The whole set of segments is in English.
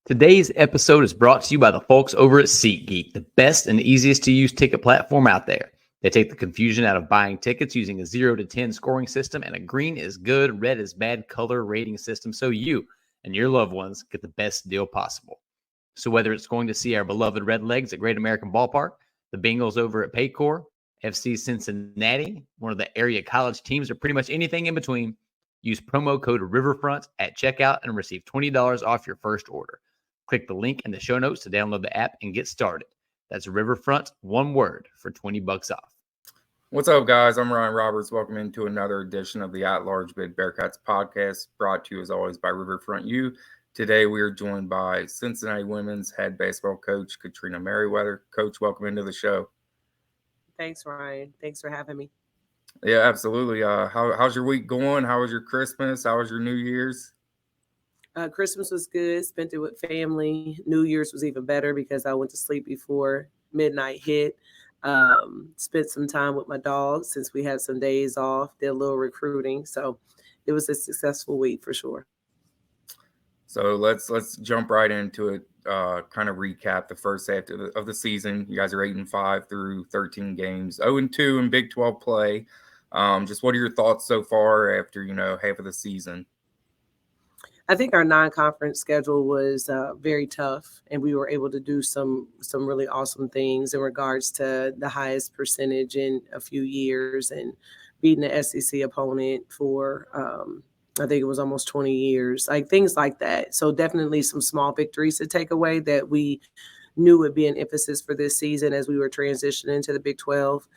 Today's episode is brought to you by the folks over at SeatGeek, the best and easiest to use ticket platform out there. They take the confusion out of buying tickets using a 0 to 10 scoring system and a green is good, red is bad color rating system so you and your loved ones get the best deal possible. So whether it's going to see our beloved Redlegs at Great American Ballpark, the Bengals over at Paycor, FC Cincinnati, one of the area college teams, or pretty much anything in between, use promo code Riverfront at checkout and receive $20 off your first order. Click the link in the show notes to download the app and get started. That's Riverfront, one word, for $20 off. What's up, guys? I'm Ryan Roberts. Welcome into another edition of the ALB Bearcats Podcast, brought to you as always by Riverfront U. Today we are joined by Cincinnati Women's head baseball coach, Katrina Merriweather. Coach, welcome into the show. Thanks, Ryan. Thanks for having me. Yeah, absolutely. How's your week going? How was your Christmas? How was your New Year's? Christmas was good. Spent it with family. New Year's was even better because I went to sleep before midnight hit. Spent some time with my dog since we had some days off. Did a little recruiting. So it was a successful week for sure. So let's jump right into it. Kind of recap the first half of the season. You guys are 8-5 through 13 games, 0-2 in Big 12 play. Just what are your thoughts so far after half of the season? I think our non-conference schedule was very tough, and we were able to do some really awesome things in regards to the highest percentage in a few years and beating the SEC opponent for I think it was almost 20 years, like things like that. So definitely some small victories to take away that we knew would be an emphasis for this season as we were transitioning to the Big 12.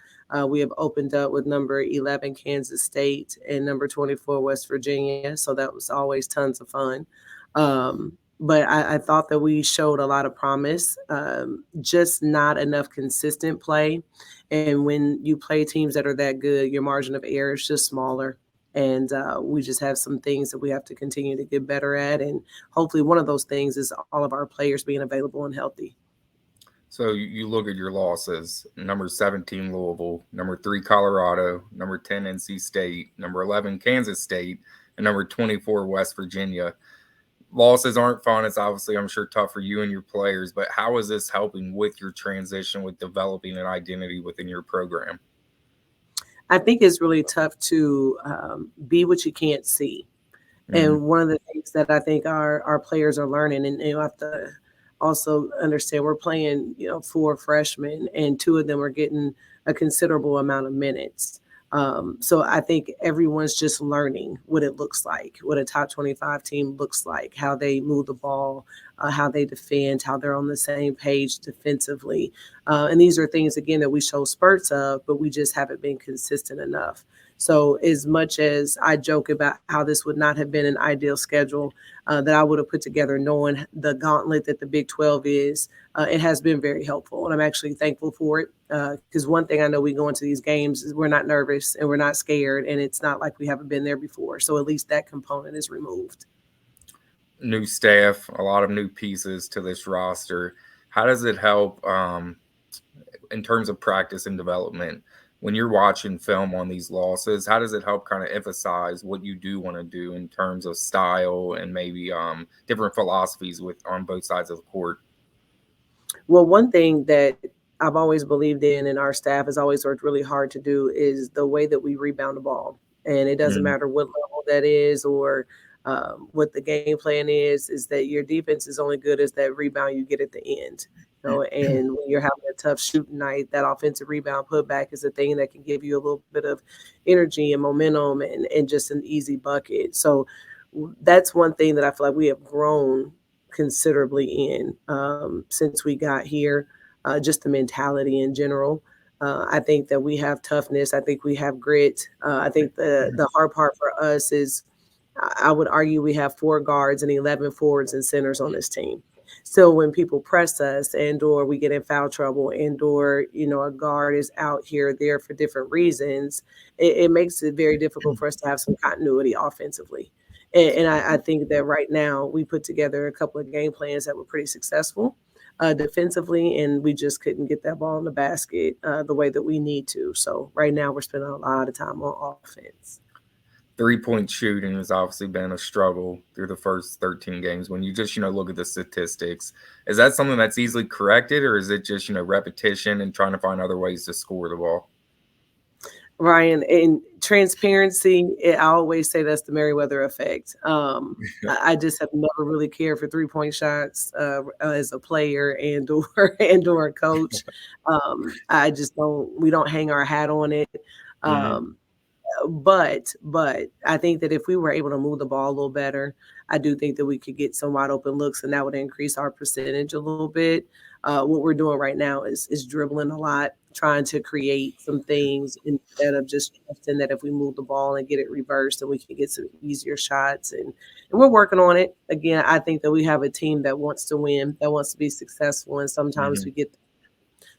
We have opened up with number 11 Kansas State and number 24 West Virginia. So that was always tons of fun. But I thought that we showed a lot of promise, just not enough consistent play. And when you play teams that are that good, your margin of error is just smaller. And we just have some things that we have to continue to get better at. And hopefully one of those things is all of our players being available and healthy. So you look at your losses: number 17 Louisville, number 3 Colorado, number 10 NC State, number 11 Kansas State, and number 24 West Virginia. Losses aren't fun. It's obviously, I'm sure, tough for you and your players. But how is this helping with your transition, with developing an identity within your program? I think it's really tough to be what you can't see. Mm-hmm. And one of the things that I think our players are learning, and you have to also understand, we're playing 4 freshmen and 2 of them are getting a considerable amount of minutes. So I think everyone's just learning what it looks like, what a top 25 team looks like, how they move the ball, how they defend, how they're on the same page defensively. And these are things, again, that we show spurts of, but we just haven't been consistent enough. So as much as I joke about how this would not have been an ideal schedule that I would have put together, knowing the gauntlet that the Big 12 is, it has been very helpful. And I'm actually thankful for it because one thing I know we go into these games is we're not nervous and we're not scared. And it's not like we haven't been there before. So at least that component is removed. New staff, a lot of new pieces to this roster. How does it help in terms of practice and development? When you're watching film on these losses, how does it help kind of emphasize what you do want to do in terms of style and maybe different philosophies on both sides of the court? Well, one thing that I've always believed in and our staff has always worked really hard to do is the way that we rebound the ball. And it doesn't matter what level that is or what the game plan is that your defense is only good as that rebound you get at the end. And when you're having a tough shooting night, that offensive rebound putback is a thing that can give you a little bit of energy and momentum and just an easy bucket. So that's one thing that I feel like we have grown considerably in since we got here, just the mentality in general. I think that we have toughness. I think we have grit. I think the hard part for us is I would argue we have 4 guards and 11 forwards and centers on this team. So when people press us and or we get in foul trouble and or, a guard is out here there for different reasons, it makes it very difficult for us to have some continuity offensively. And I think that right now we put together a couple of game plans that were pretty successful defensively, and we just couldn't get that ball in the basket the way that we need to. So right now we're spending a lot of time on offense. 3-point shooting has obviously been a struggle through the first 13 games. When you just, look at the statistics, is that something that's easily corrected, or is it just, repetition and trying to find other ways to score the ball? Ryan, in transparency, I always say that's the Merriweather effect. I just have never really cared for 3-point shots as a player and or a coach. I just we don't hang our hat on it. But I think that if we were able to move the ball a little better, I do think that we could get some wide open looks, and that would increase our percentage a little bit. What we're doing right now is dribbling a lot, trying to create some things instead of just trusting that if we move the ball and get it reversed, then we can get some easier shots. And we're working on it. Again, I think that we have a team that wants to win, that wants to be successful, and sometimes we get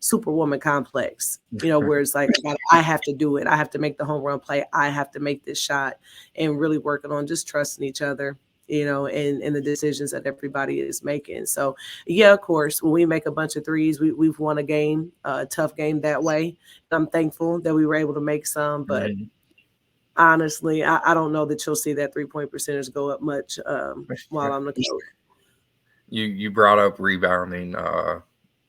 Superwoman complex, where it's like, I have to do it. I have to make the home run play. I have to make this shot, and really working on just trusting each other, and the decisions that everybody is making. So, yeah, of course, when we make a bunch of threes, we've won a game, a tough game that way. I'm thankful that we were able to make some, but honestly, I don't know that you'll see that 3-point percentage go up much while I'm the coach. You brought up rebounding.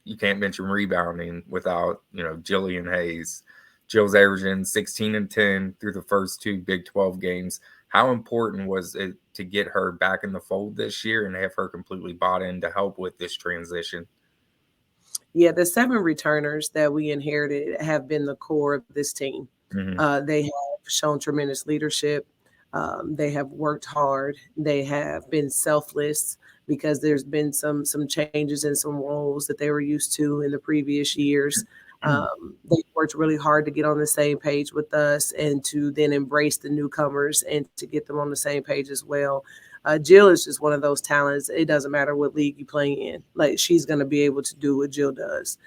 You can't mention rebounding without, Jillian Hayes. Jill's averaging 16 and 10 through the first 2 Big 12 games. How important was it to get her back in the fold this year and have her completely bought in to help with this transition? Yeah, the 7 returners that we inherited have been the core of this team. They have shown tremendous leadership. They have worked hard. They have been selfless, because there's been some changes in some roles that they were used to in the previous years. They worked really hard to get on the same page with us and to then embrace the newcomers and to get them on the same page as well. Jill is just one of those talents. It doesn't matter what league you play in. Like, she's going to be able to do what Jill does.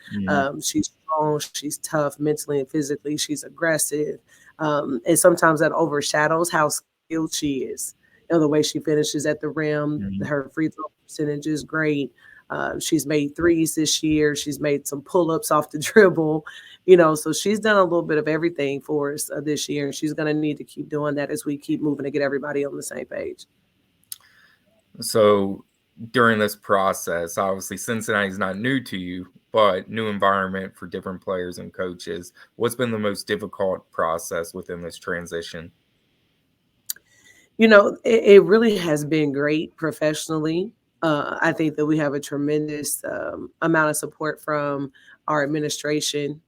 She's strong. She's tough mentally and physically. She's aggressive. And sometimes that overshadows how skilled she is. The way she finishes at the rim, her free throw percentage is great. She's made threes this year. She's made some pull-ups off the dribble, so she's done a little bit of everything for us this year. And she's going to need to keep doing that as we keep moving to get everybody on the same page. So during this process, obviously Cincinnati's not new to you, but new environment for different players and coaches. What's been the most difficult process within this transition? It really has been great professionally. I think that we have a tremendous amount of support from our administration,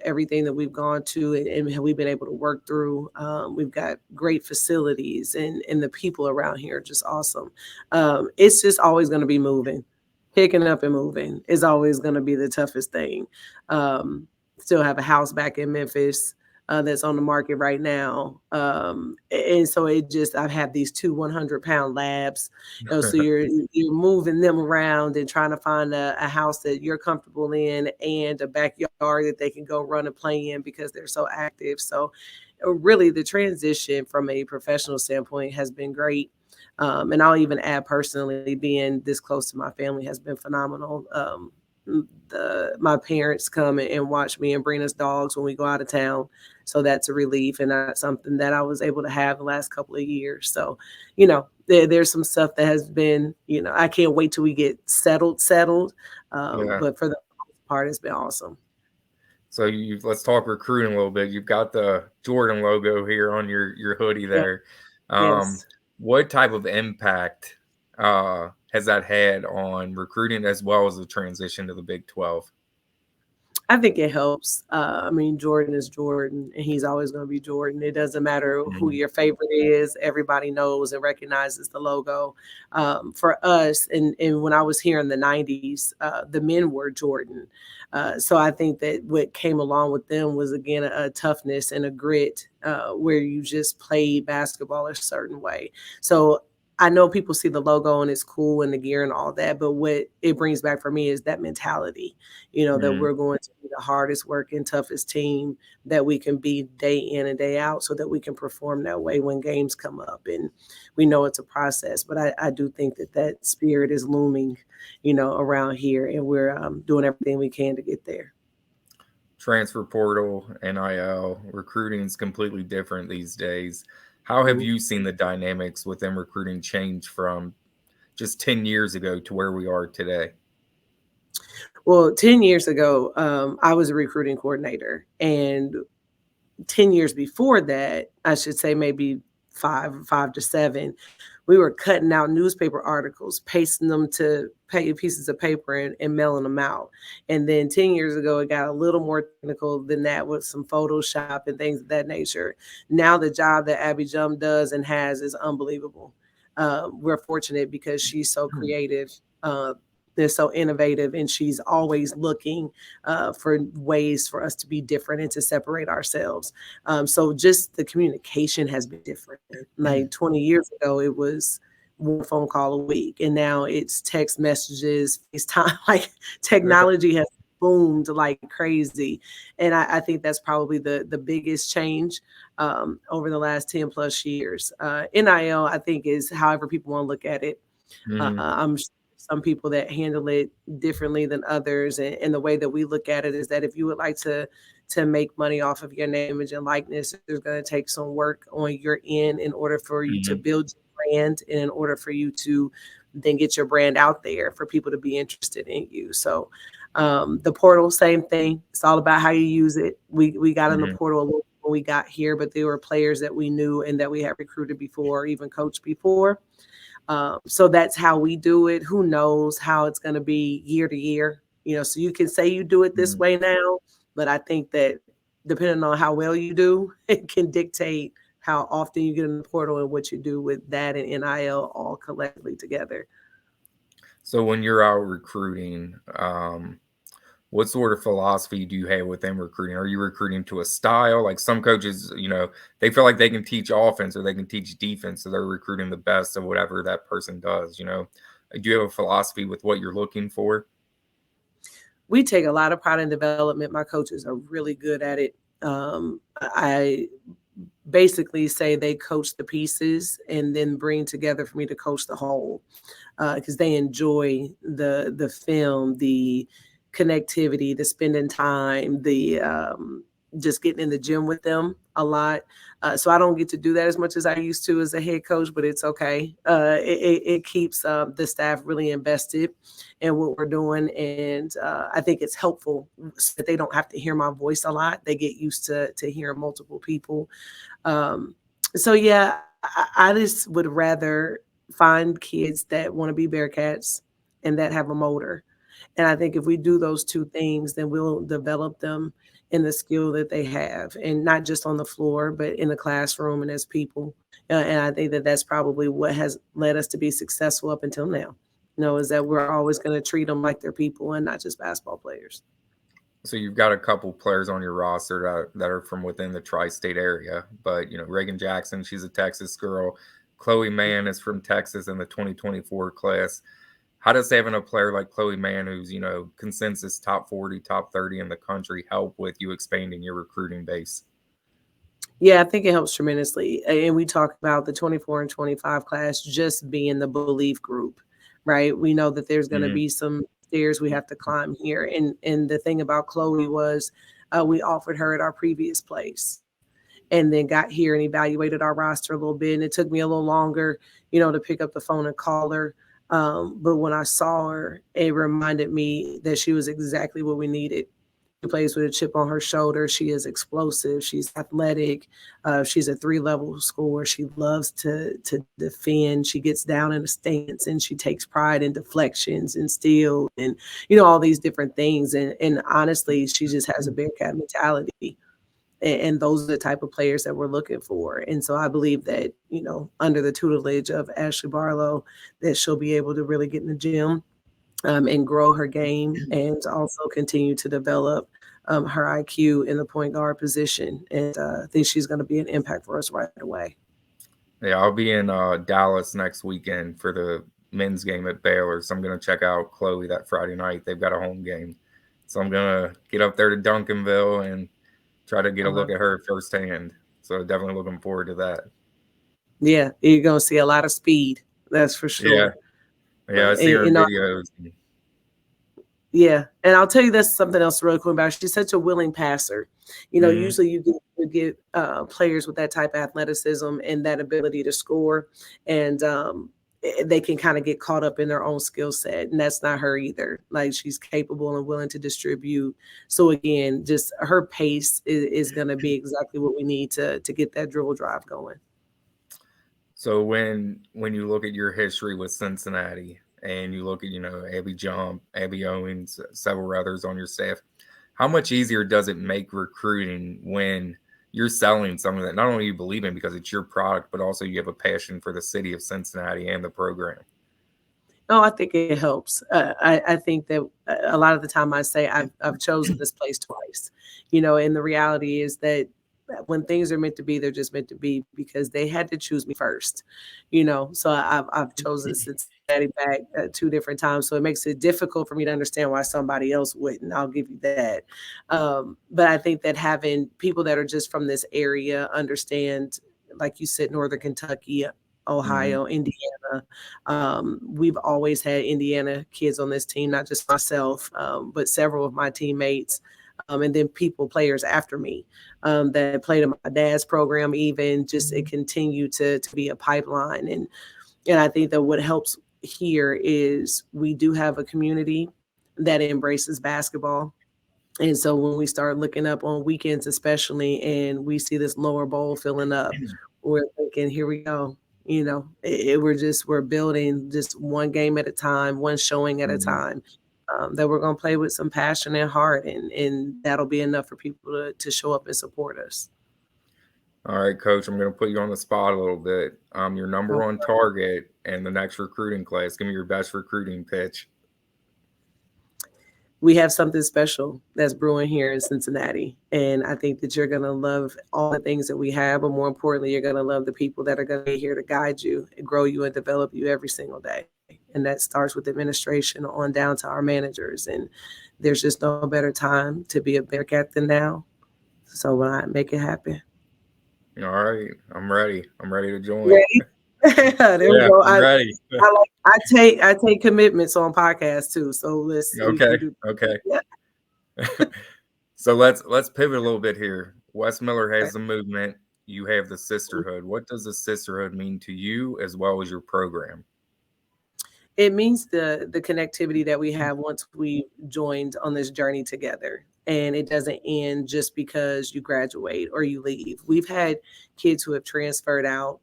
everything that we've gone to and we've been able to work through. We've got great facilities, and the people around here are just awesome. It's just always going to be moving. Picking up and moving is always going to be the toughest thing. Still have a house back in Memphis that's on the market right now. And so I've had these 2 100-pound labs. So you're moving them around and trying to find a house that you're comfortable in and a backyard that they can go run and play in because they're so active. So really the transition from a professional standpoint has been great. And I'll even add, personally, being this close to my family has been phenomenal. My parents come and watch me and bring us dogs when we go out of town. So that's a relief, and that's something that I was able to have the last couple of years. So, there's some stuff that has been, I can't wait till we get settled. But for the most part, it's been awesome. So let's talk recruiting a little bit. You've got the Jordan logo here on your hoodie there. Yes. What type of impact has that had on recruiting as well as the transition to the Big 12? I think it helps. Jordan is Jordan, and he's always going to be Jordan. It doesn't matter who your favorite is. Everybody knows and recognizes the logo. For us, and when I was here in the 90s, the men were Jordan. So I think that what came along with them was, again, a toughness and a grit where you just played basketball a certain way. So I know people see the logo and it's cool and the gear and all that, but what it brings back for me is that mentality, that we're going to be the hardest working, toughest team that we can be day in and day out so that we can perform that way when games come up. And we know it's a process, but I do think that spirit is looming, around here, and we're doing everything we can to get there. Transfer portal, NIL, recruiting is completely different these days. How have you seen the dynamics within recruiting change from just 10 years ago to where we are today? Well, 10 years ago, I was a recruiting coordinator, and 10 years before that, I should say maybe five to seven, we were cutting out newspaper articles, pasting them to pieces of paper and mailing them out. And then 10 years ago, it got a little more technical than that with some Photoshop and things of that nature. Now the job that Abby Jump does and has is unbelievable. We're fortunate because she's so creative. They're so innovative, and she's always looking for ways for us to be different and to separate ourselves. So just the communication has been different. Like 20 years ago, it was one phone call a week, and now it's text messages, FaceTime. Like technology has boomed like crazy, and I think that's probably the biggest change over the last 10 plus years. NIL, I think, is however people want to look at it. I'm some people that handle it differently than others. And the way that we look at it is that if you would like to make money off of your name, image, and likeness, there's going to take some work on your end in order for you to build your brand and in order for you to then get your brand out there for people to be interested in you. So the portal, same thing. It's all about how you use it. We got in the portal a little when we got here, but there were players that we knew and that we had recruited before, or even coached before. So that's how we do it. Who knows how it's going to be year to year, so you can say you do it this way now, but I think that depending on how well you do, it can dictate how often you get in the portal and what you do with that and NIL all collectively together. So when you're out recruiting, what sort of philosophy do you have within recruiting? Are you recruiting to a style? Like some coaches, they feel like they can teach offense or they can teach defense, so they're recruiting the best of whatever that person does. Do you have a philosophy with what you're looking for? We take a lot of pride in development. My coaches are really good at it. I basically say they coach the pieces and then bring together for me to coach the whole, because they enjoy the film, the connectivity, the spending time, the just getting in the gym with them a lot. So I don't get to do that as much as I used to as a head coach, but it's okay. It keeps the staff really invested in what we're doing. And I think it's helpful so that they don't have to hear my voice a lot. They get used to hearing multiple people. So yeah, I just would rather find kids that want to be Bearcats and that have a motor. And I think if we do those two things, then we'll develop them in the skill that they have, and not just on the floor, but in the classroom and as people. And I think that that's probably what has led us to be successful up until now, is that we're always going to treat them like they're people and not just basketball players. So you've got a couple players on your roster that are from within the tri-state area, but Reagan Jackson, she's a Texas girl. Chloe Mann is from Texas in the 2024 class. How does having a player like Chloe Mann, who's, consensus top 40, top 30 in the country, help with you expanding your recruiting base? Yeah, I think it helps tremendously. And we talk about the 24 and 25 class just being the belief group, right? We know that there's going to be some stairs we have to climb here. And the thing about Chloe was we offered her at our previous place and then got here and evaluated our roster a little bit. And it took me a little longer, to pick up the phone and call her. But when I saw her, it reminded me that she was exactly what we needed. She plays with a chip on her shoulder. She is explosive. She's athletic. She's a 3-level scorer. She loves to defend. She gets down in a stance and she takes pride in deflections and steal and, all these different things. And honestly, she just has a Bearcat mentality. And those are the type of players that we're looking for. And so I believe that, under the tutelage of Ashley Barlow, that she'll be able to really get in the gym and grow her game and also continue to develop her IQ in the point guard position. And I think she's going to be an impact for us right away. Yeah, I'll be in Dallas next weekend for the men's game at Baylor. So I'm going to check out Chloe that Friday night. They've got a home game. So I'm going to get up there to Duncanville and try to get a look at her firsthand. So definitely looking forward to that. Yeah, you're going to see a lot of speed. That's for sure. Yeah, I see her videos. Yeah, and I'll tell you this something else really cool about her. She's such a willing passer. Usually you get players with that type of athleticism and that ability to score, and they can kind of get caught up in their own skill set, and that's not her either. Like, she's capable and willing to distribute. So again, just her pace is going to be exactly what we need to get that dribble drive going. So when you look at your history with Cincinnati and you look at, Abby Jump, Abby Owens, several others on your staff, how much easier does it make recruiting when you're selling something that not only you believe in because it's your product, but also you have a passion for the city of Cincinnati and the program? No, I think it helps. I think that a lot of the time I say I've chosen this place twice, and the reality is that when things are meant to be, they're just meant to be because they had to choose me first, So I've chosen Cincinnati back 2 different times. So it makes it difficult for me to understand why somebody else wouldn't. I'll give you that. But I think that having people that are just from this area understand, like you said, Northern Kentucky, Ohio, Indiana. We've always had Indiana kids on this team, not just myself, but several of my teammates. And then players after me that played in my dad's program, even just it continued to be a pipeline. And I think that what helps here is we do have a community that embraces basketball. And so when we start looking up on weekends, especially, and we see this lower bowl filling up, we're thinking, here we go. We're building just one game at a time, one showing at a time. That we're going to play with some passion and heart, and that'll be enough for people to show up and support us. All right, Coach, I'm going to put you on the spot a little bit. Your number one target and the next recruiting class. Give me your best recruiting pitch. We have something special that's brewing here in Cincinnati, and I think that you're going to love all the things that we have, but more importantly, you're going to love the people that are going to be here to guide you and grow you and develop you every single day. And that starts with administration on down to our managers. And there's just no better time to be a Bearcat than now. So when I make it happen. All right. I'm ready. I'm ready to join. Ready? There we go. I'm ready. I take commitments on podcasts too. So let's see. Okay. Yeah. So let's pivot a little bit here. Wes Miller has the movement. You have the sisterhood. What does the sisterhood mean to you as well as your program? It means the connectivity that we have once we joined on this journey together. And it doesn't end just because you graduate or you leave. We've had kids who have transferred out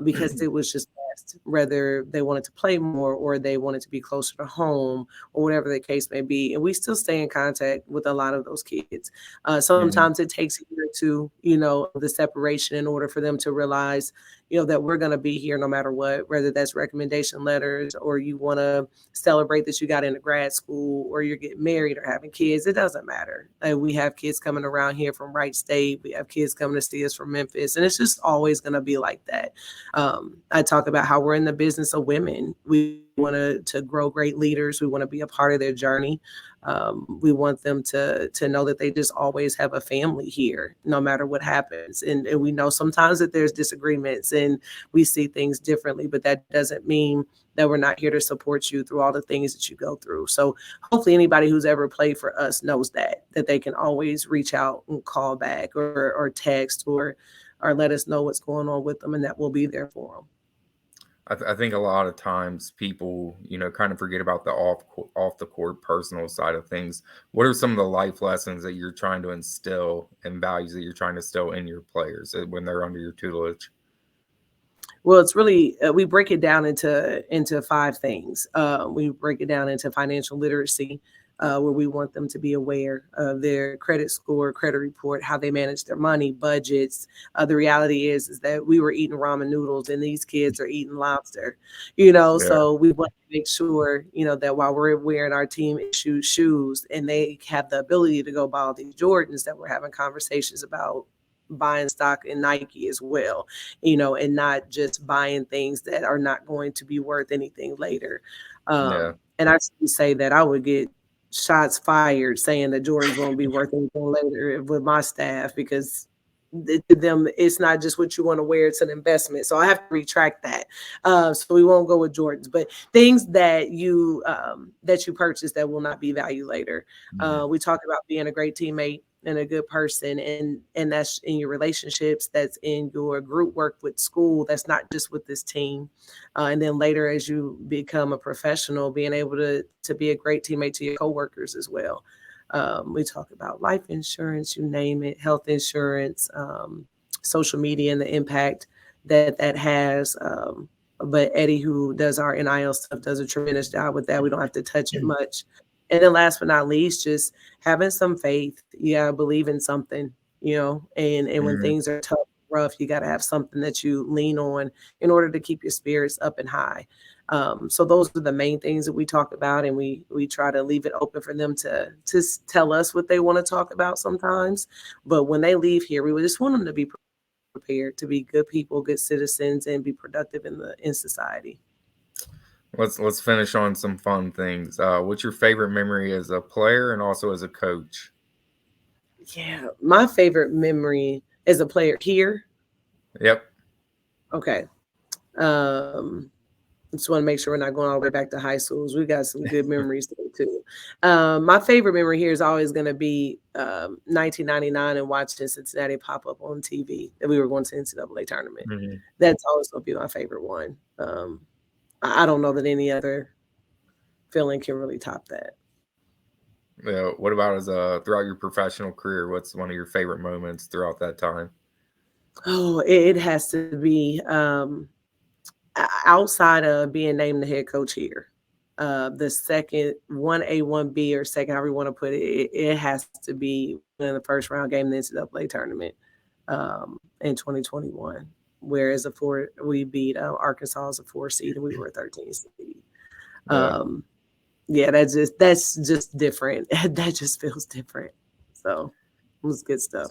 because it was just best, whether they wanted to play more or they wanted to be closer to home or whatever the case may be. And we still stay in contact with a lot of those kids. Sometimes it takes a year or two, the separation in order for them to realize, that we're going to be here no matter what, whether that's recommendation letters or you want to celebrate that you got into grad school or you're getting married or having kids. It doesn't matter. We have kids coming around here from Wright State. We have kids coming to see us from Memphis. And it's just always going to be like that. I talk about how we're in the business of women. We want to grow great leaders. We want to be a part of their journey. We want them to know that they just always have a family here, no matter what happens. And we know sometimes that there's disagreements and we see things differently, but that doesn't mean that we're not here to support you through all the things that you go through. So hopefully anybody who's ever played for us knows that they can always reach out and call back or text or let us know what's going on with them, and that we'll be there for them. I think a lot of times people, kind of forget about the off the court personal side of things. What are some of the life lessons that you're trying to instill and values that you're trying to instill in your players when they're under your tutelage? Well, it's really, we break it down into 5 things. We break it down into financial literacy, where we want them to be aware of their credit score, credit report, how they manage their money, budgets. The reality is that we were eating ramen noodles and these kids are eating lobster, So we want to make sure, that while we're wearing our team issue shoes and they have the ability to go buy all these Jordans, that we're having conversations about buying stock in Nike as well, and not just buying things that are not going to be worth anything later. And I say that I would get shots fired saying that Jordans won't be worth anything later with my staff because to them, it's not just what you want to wear, it's an investment. So I have to retract that. So we won't go with Jordans, but things that you purchase that will not be valued later. We talk about being a great teammate and a good person, and that's in your relationships, that's in your group work with school, that's not just with this team. And then later, as you become a professional, being able to be a great teammate to your coworkers as well. We talk about life insurance, you name it, health insurance, social media and the impact that has. But Eddie, who does our NIL stuff, does a tremendous job with that. We don't have to touch it much. And then last but not least, just having some faith. You gotta believe in something, and when things are tough, rough, you gotta have something that you lean on in order to keep your spirits up and high. So those are the main things that we talk about, and we try to leave it open for them to tell us what they want to talk about sometimes. But when they leave here, we just want them to be prepared to be good people, good citizens, and be productive in society. Let's finish on some fun things. What's your favorite memory as a player and also as a coach? Yeah, my favorite memory as a player here. Yep. Okay. Just want to make sure we're not going all the way back to high schools. We got some good memories there too. My favorite memory here is always going to be 1999 and watching Cincinnati pop up on TV that we were going to NCAA tournament. That's always going to be my favorite one. I don't know that any other feeling can really top that. Yeah. What about throughout your professional career? What's one of your favorite moments throughout that time? Oh, it has to be outside of being named the head coach here. The second 1A, 1B, or second, however you want to put it, it has to be in the first round game in the NCAA tournament in 2021. Whereas we beat Arkansas as a 4 seed and we were a 13 seed. Yeah, that's just different. That just feels different. So it was good stuff.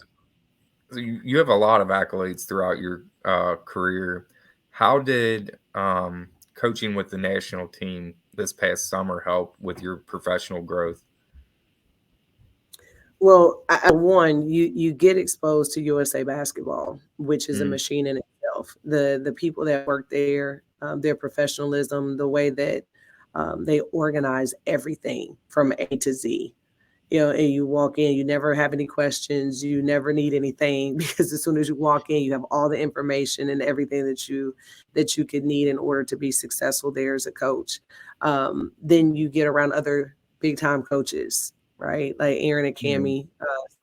So you have a lot of accolades throughout your career. How did coaching with the national team this past summer help with your professional growth? Well, one, you get exposed to USA basketball, which is a machine in itself. The people that work there, their professionalism, the way that they organize everything from A to Z. And you walk in, you never have any questions, you never need anything, because as soon as you walk in, you have all the information and everything that you could need in order to be successful there as a coach. Then you get around other big time coaches, right? Like Aaron and Cammie,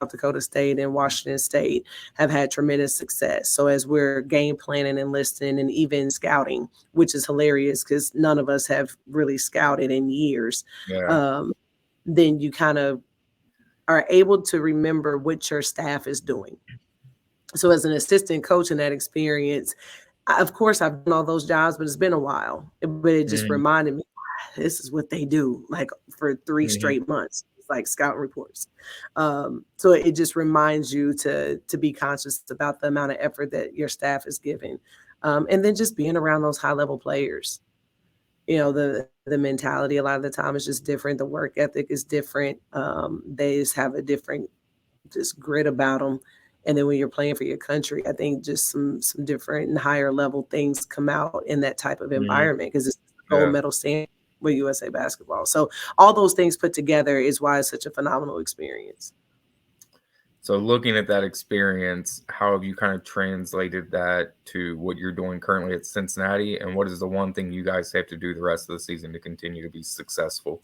South Dakota State and Washington State have had tremendous success. So as we're game planning and listening and even scouting, which is hilarious because none of us have really scouted in years, then you kind of are able to remember what your staff is doing. So as an assistant coach in that experience, of course, I've done all those jobs, but it's been a while. But it just reminded me, this is what they do, like for 3 straight months. It's like scouting reports. So it just reminds you to be conscious about the amount of effort that your staff is giving. And then just being around those high-level players. The mentality a lot of the time is just different. The work ethic is different. They just have a different just grit about them. And then when you're playing for your country, I think just some different and higher level things come out in that type of environment, because it's a gold medal standard with USA basketball. So all those things put together is why it's such a phenomenal experience. So looking at that experience, how have you kind of translated that to what you're doing currently at Cincinnati? And what is the one thing you guys have to do the rest of the season to continue to be successful?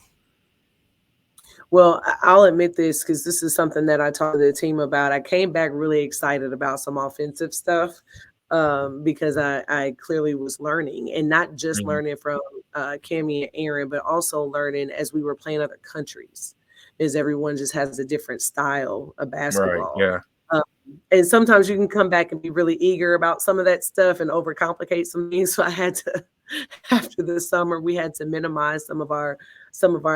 Well, I'll admit this because this is something that I talked to the team about. I came back really excited about some offensive stuff because I clearly was learning, and not just learning from Cammie and Aaron, but also learning as we were playing other countries. Is everyone just has a different style of basketball. Right, yeah. And sometimes you can come back and be really eager about some of that stuff and overcomplicate some things. So I had to, after the summer, we had to minimize some of our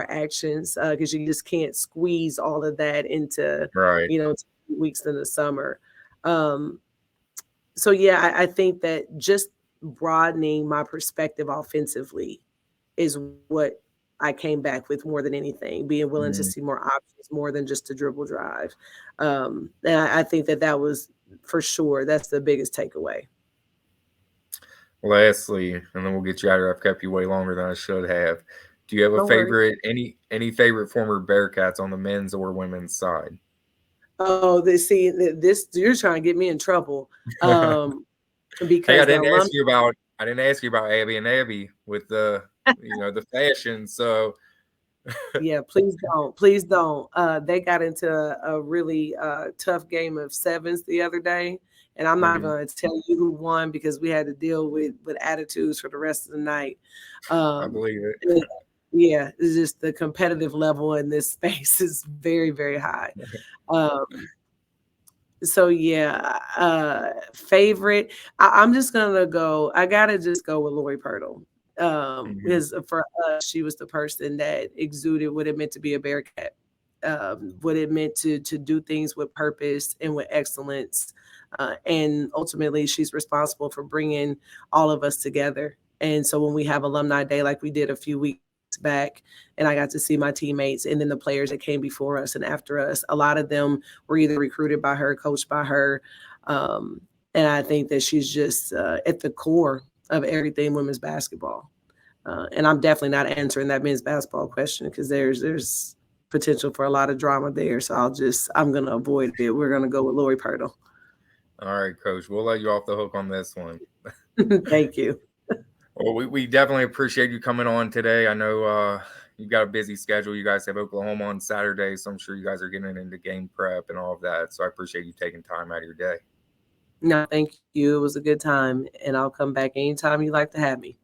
actions because you just can't squeeze all of that into 2 weeks in the summer. So yeah, I think that just broadening my perspective offensively is what I came back with more than anything, being willing to see more options, more than just a dribble drive. And I think that was for sure, that's the biggest takeaway. Lastly, and then we'll get you out of here. I've kept you way longer than I should have. Do you have a favorite, any favorite former Bearcats on the men's or women's side? Oh, this you're trying to get me in trouble. Because hey, I didn't ask you about Abby and Abby with the the fashion. So yeah, please don't. They got into a really tough game of sevens the other day, and I'm not going to tell you who won because we had to deal with attitudes for the rest of the night. I believe it. Yeah, it's just the competitive level in this space is very, very high. So yeah, favorite. I'm just gonna go. I gotta just go with Lori Pirtle. Because for us, she was the person that exuded what it meant to be a Bearcat, what it meant to do things with purpose and with excellence, and ultimately, she's responsible for bringing all of us together. And so when we have alumni day like we did a few weeks back, and I got to see my teammates and then the players that came before us and after us, a lot of them were either recruited by her, coached by her, and I think that she's just at the core of everything women's basketball. And I'm definitely not answering that men's basketball question because there's potential for a lot of drama there. So I'm going to avoid it. We're going to go with Lori Pirtle. All right, Coach. We'll let you off the hook on this one. Thank you. Well, we definitely appreciate you coming on today. I know you've got a busy schedule. You guys have Oklahoma on Saturday, so I'm sure you guys are getting into game prep and all of that. So I appreciate you taking time out of your day. No, thank you. It was a good time, and I'll come back anytime you'd like to have me.